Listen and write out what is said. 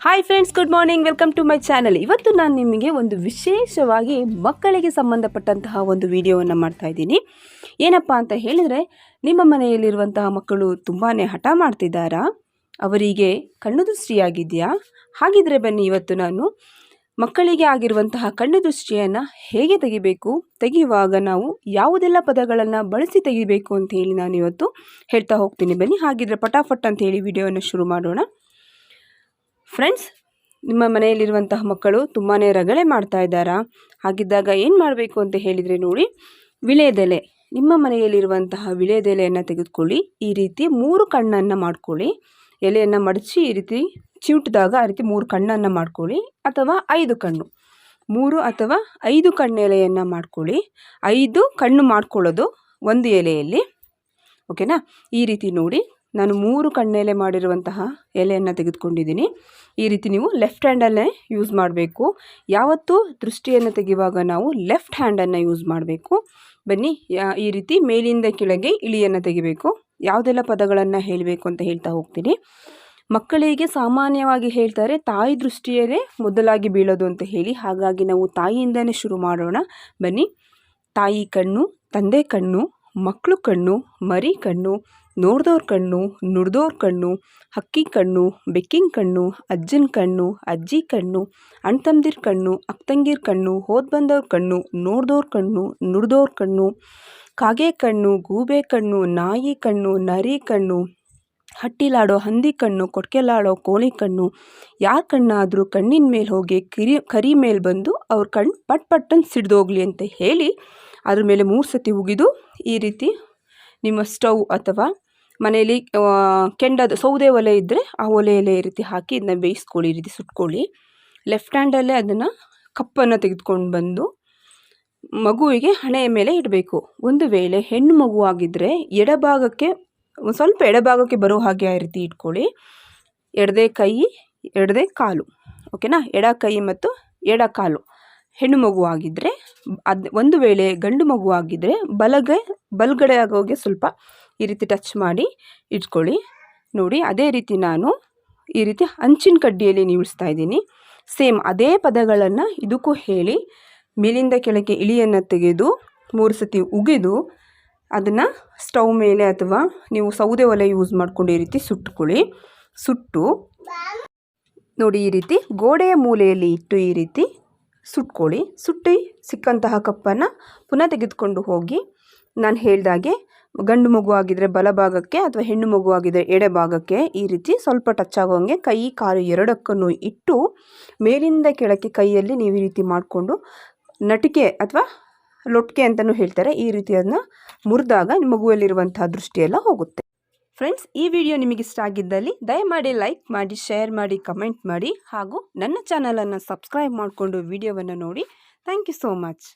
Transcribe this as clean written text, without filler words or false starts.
Hi friends, good morning. Welcome to my channel. ಇವತ್ತು ನಾನು ನಿಮಗೆ ಒಂದು ವಿಶೇಷವಾಗಿ ಮಕ್ಕಳಿಗೆ ಸಂಬಂಧಪಟ್ಟಂತಹ ಒಂದು ವಿಡಿಯೋವನ್ನು ಮಾಡ್ತಾ ಇದ್ದೀನಿ. ಏನಪ್ಪ ಅಂತ ಹೇಳಿದರೆ, ನಿಮ್ಮ ಮನೆಯಲ್ಲಿರುವಂತಹ ಮಕ್ಕಳು ತುಂಬಾ ಹಠ ಮಾಡ್ತಿದ್ದಾರಾ? ಅವರಿಗೆ ಕಣ್ಣು ದೃಷ್ಟಿಯಾಗಿದೆಯಾ? ಹಾಗಿದ್ರೆ ಬನ್ನಿ, ಇವತ್ತು ನಾನು ಮಕ್ಕಳಿಗೆ ಆಗಿರುವಂತಹ ಕಣ್ಣು ದೃಷ್ಟಿಯನ್ನು ಹೇಗೆ ತೆಗೆಯುವಾಗ ನಾವು ಯಾವುದೆಲ್ಲ ಪದಗಳನ್ನು ಬಳಸಿ ತೆಗಿಬೇಕು ಅಂತ ಹೇಳಿ ನಾನು ಇವತ್ತು ಹೇಳ್ತಾ ಹೋಗ್ತೀನಿ. ಬನ್ನಿ, ಹಾಗಿದ್ರೆ ಪಟಾಫಟ್ ಅಂತ ಹೇಳಿ ವಿಡಿಯೋವನ್ನು ಶುರು ಮಾಡೋಣ. ಫ್ರೆಂಡ್ಸ್, ನಿಮ್ಮ ಮನೆಯಲ್ಲಿರುವಂತಹ ಮಕ್ಕಳು ತುಂಬಾ ರಗಳೆ ಮಾಡ್ತಾ ಇದ್ದಾರಾ? ಹಾಗಿದ್ದಾಗ ಏನು ಮಾಡಬೇಕು ಅಂತ ಹೇಳಿದರೆ ನೋಡಿ, ವಿಳೆದೆಲೆ, ನಿಮ್ಮ ಮನೆಯಲ್ಲಿರುವಂತಹ ವಿಳೆದೆಲೆಯನ್ನು ತೆಗೆದುಕೊಳ್ಳಿ. ಈ ರೀತಿ 3 ಕಣ್ಣನ್ನು ಮಾಡ್ಕೊಳ್ಳಿ. ಎಲೆಯನ್ನು ಮಡಚಿ ಈ ರೀತಿ ಚಿವುಟಿದಾಗ ಆ ರೀತಿ 3 ಕಣ್ಣನ್ನು ಮಾಡ್ಕೊಳ್ಳಿ, ಅಥವಾ 5 ಕಣ್ಣು, 3 ಅಥವಾ 5 ಕಣ್ಣು ಎಲೆಯನ್ನು ಮಾಡ್ಕೊಳ್ಳಿ. 5 ಕಣ್ಣು ಮಾಡ್ಕೊಳ್ಳೋದು ಒಂದು ಎಲೆಯಲ್ಲಿ, ಓಕೆನಾ? ಈ ರೀತಿ ನೋಡಿ, ನಾನು 3 ಕಣ್ಣೆಲೆ ಮಾಡಿರುವಂತಹ ಎಲೆಯನ್ನು ತೆಗೆದುಕೊಂಡಿದ್ದೀನಿ. ಈ ರೀತಿ ನೀವು ಲೆಫ್ಟ್ ಹ್ಯಾಂಡಲ್ಲೇ ಯೂಸ್ ಮಾಡಬೇಕು. ಯಾವತ್ತೂ ದೃಷ್ಟಿಯನ್ನು ತೆಗೆಯುವಾಗ ನಾವು ಲೆಫ್ಟ್ ಹ್ಯಾಂಡನ್ನು ಯೂಸ್ ಮಾಡಬೇಕು. ಬನ್ನಿ, ಈ ರೀತಿ ಮೇಲಿಂದ ಕೆಳಗೆ ಇಳಿಯನ್ನು ತೆಗಿಬೇಕು. ಯಾವುದೆಲ್ಲ ಪದಗಳನ್ನು ಹೇಳಬೇಕು ಅಂತ ಹೇಳ್ತಾ ಹೋಗ್ತೀನಿ. ಮಕ್ಕಳಿಗೆ ಸಾಮಾನ್ಯವಾಗಿ ಹೇಳ್ತಾರೆ, ತಾಯಿ ದೃಷ್ಟಿಯೇ ಮೊದಲಾಗಿ ಬೀಳೋದು ಅಂತ ಹೇಳಿ. ಹಾಗಾಗಿ ನಾವು ತಾಯಿಯಿಂದನೇ ಶುರು ಮಾಡೋಣ. ಬನ್ನಿ. ತಾಯಿ ಕಣ್ಣು, ತಂದೆ ಕಣ್ಣು, ಮಕ್ಕಳು ಕಣ್ಣು, ಮರಿ ಕಣ್ಣು, ನೋಡ್ದವ್ರ ಕಣ್ಣು, ನುಡ್ದವ್ರ ಕಣ್ಣು, ಹಕ್ಕಿ ಕಣ್ಣು, ಬೆಕ್ಕಿನ ಕಣ್ಣು, ಅಜ್ಜನ ಕಣ್ಣು, ಅಜ್ಜಿ ಕಣ್ಣು, ಅಣ್ತಂದಿರ ಕಣ್ಣು, ಅಕ್ಕಂಗಿರ ಕಣ್ಣು, ಹೋದ್ ಬಂದವ್ರ ಕಣ್ಣು, ನೋಡ್ದವ್ರ ಕಣ್ಣು, ನುಡ್ದವ್ರ ಕಣ್ಣು, ಕಾಗೆ ಕಣ್ಣು, ಗೂಬೆ ಕಣ್ಣು, ನಾಯಿ ಕಣ್ಣು, ನರಿ ಕಣ್ಣು, ಹಟ್ಟಿಲಾಡೋ ಹಂದಿ ಕಣ್ಣು, ಕೊಟ್ಕೆಲಾಡೋ ಕೋಳಿ ಕಣ್ಣು. ಯಾರ ಕಣ್ಣಾದರೂ ಕಣ್ಣಿನ ಮೇಲೆ ಹೋಗಿ ಕರಿ ಮೇಲೆ ಬಂದು ಅವ್ರ ಕಣ್ಣು ಪಟ್ಟನ್ನು ಸಿಡ್ದೋಗ್ಲಿ ಅಂತ ಹೇಳಿ ಅದ್ರ ಮೇಲೆ 3 ಸತಿ ಉಗಿದು, ಈ ರೀತಿ ನಿಮ್ಮ ಸ್ಟವ್ ಅಥವಾ ಮನೆಯಲ್ಲಿ ಕೆಂಡದ ಸೌದೆ ಒಲೆ ಇದ್ದರೆ ಆ ಒಲೆಯಲ್ಲೇ ಈ ರೀತಿ ಹಾಕಿ ಇದನ್ನ ಬೇಯಿಸ್ಕೊಳ್ಳಿ, ಈ ರೀತಿ ಸುಟ್ಕೊಳ್ಳಿ. ಲೆಫ್ಟ್ ಹ್ಯಾಂಡಲ್ಲೇ ಅದನ್ನು ಕಪ್ಪನ್ನು ತೆಗೆದುಕೊಂಡು ಬಂದು ಮಗುವಿಗೆ ಹಣೆಯ ಮೇಲೆ ಇಡಬೇಕು. ಒಂದು ವೇಳೆ ಹೆಣ್ಣು ಮಗು ಆಗಿದ್ದರೆ ಎಡಭಾಗಕ್ಕೆ ಸ್ವಲ್ಪ ಎಡಭಾಗಕ್ಕೆ ಬರೋ ಹಾಗೆ ಆ ರೀತಿ ಇಟ್ಕೊಳ್ಳಿ. ಎಡದೇ ಕೈ, ಎಡದೇ ಕಾಲು, ಓಕೆನಾ? ಎಡ ಕೈ ಮತ್ತು ಎಡ ಕಾಲು ಹೆಣ್ಣು ಮಗು ಆಗಿದ್ದರೆ. ಒಂದು ವೇಳೆ ಗಂಡು ಮಗು ಆಗಿದ್ದರೆ ಬಲಗಡೆ ಆಗೋಗೆ ಸ್ವಲ್ಪ ಈ ರೀತಿ ಟಚ್ ಮಾಡಿ ಇಟ್ಕೊಳ್ಳಿ. ನೋಡಿ, ಅದೇ ರೀತಿ ನಾನು ಈ ರೀತಿ ಹಂಚಿನ ಕಡ್ಡಿಯಲ್ಲಿ ನೀವಿಸ್ತಾ ಇದ್ದೀನಿ. ಸೇಮ್ ಅದೇ ಪದಗಳನ್ನು ಇದಕ್ಕೂ ಹೇಳಿ, ಮೇಲಿಂದ ಕೆಳಗೆ ಇಳಿಯನ್ನು ತೆಗೆದು 3 ಸತಿ ಉಗಿದು ಅದನ್ನು ಸ್ಟವ್ ಮೇಲೆ ಅಥವಾ ನೀವು ಸೌದೆ ಒಲೆ ಯೂಸ್ ಮಾಡಿಕೊಂಡು ಈ ರೀತಿ ಸುಟ್ಟು ನೋಡಿ, ಈ ರೀತಿ ಗೋಡೆಯ ಮೂಲೆಯಲ್ಲಿ ಇಟ್ಟು ಈ ರೀತಿ ಸುಟ್ಕೊಳ್ಳಿ. ಸುಟ್ಟಿ ಸಿಕ್ಕಂತಹ ಕಪ್ಪನ್ನು ಪುನಃ ತೆಗೆದುಕೊಂಡು ಹೋಗಿ, ನಾನು ಹೇಳ್ದಾಗೆ ಗಂಡು ಮಗು ಆಗಿದ್ದರೆ ಬಲಭಾಗಕ್ಕೆ ಅಥವಾ ಹೆಣ್ಣು ಮಗು ಆಗಿದ್ದರೆ ಎಡಭಾಗಕ್ಕೆ ಈ ರೀತಿ ಸ್ವಲ್ಪ ಟಚ್ ಆಗೋಂಗೆ ಕೈ ಕಾಲು ಎರಡಕ್ಕೂ ಇಟ್ಟು ಮೇಲಿಂದ ಕೆಳಕ್ಕೆ ಕೈಯಲ್ಲಿ ನೀವು ಈ ರೀತಿ ಮಾಡಿಕೊಂಡು ನಟಿಕೆ ಅಥವಾ ಲೊಟ್ಕೆ ಅಂತಲೂ ಹೇಳ್ತಾರೆ, ಈ ರೀತಿ ಅದನ್ನ ಮುರಿದಾಗ ಮಗುವಲ್ಲಿರುವಂತಹ ದೃಷ್ಟಿಯೆಲ್ಲ ಹೋಗುತ್ತೆ. ಫ್ರೆಂಡ್ಸ್, ಈ ವಿಡಿಯೋ ನಿಮಗೆ ಇಷ್ಟ ಆಗಿದ್ದಲ್ಲಿ ದಯಮಾಡಿ ಲೈಕ್ ಮಾಡಿ, ಶೇರ್ ಮಾಡಿ, ಕಮೆಂಟ್ ಮಾಡಿ, ಹಾಗೂ ನನ್ನ ಚಾನಲನ್ನು ಸಬ್ಸ್ಕ್ರೈಬ್ ಮಾಡಿಕೊಂಡು ವಿಡಿಯೋವನ್ನು ನೋಡಿ. Thank you so much.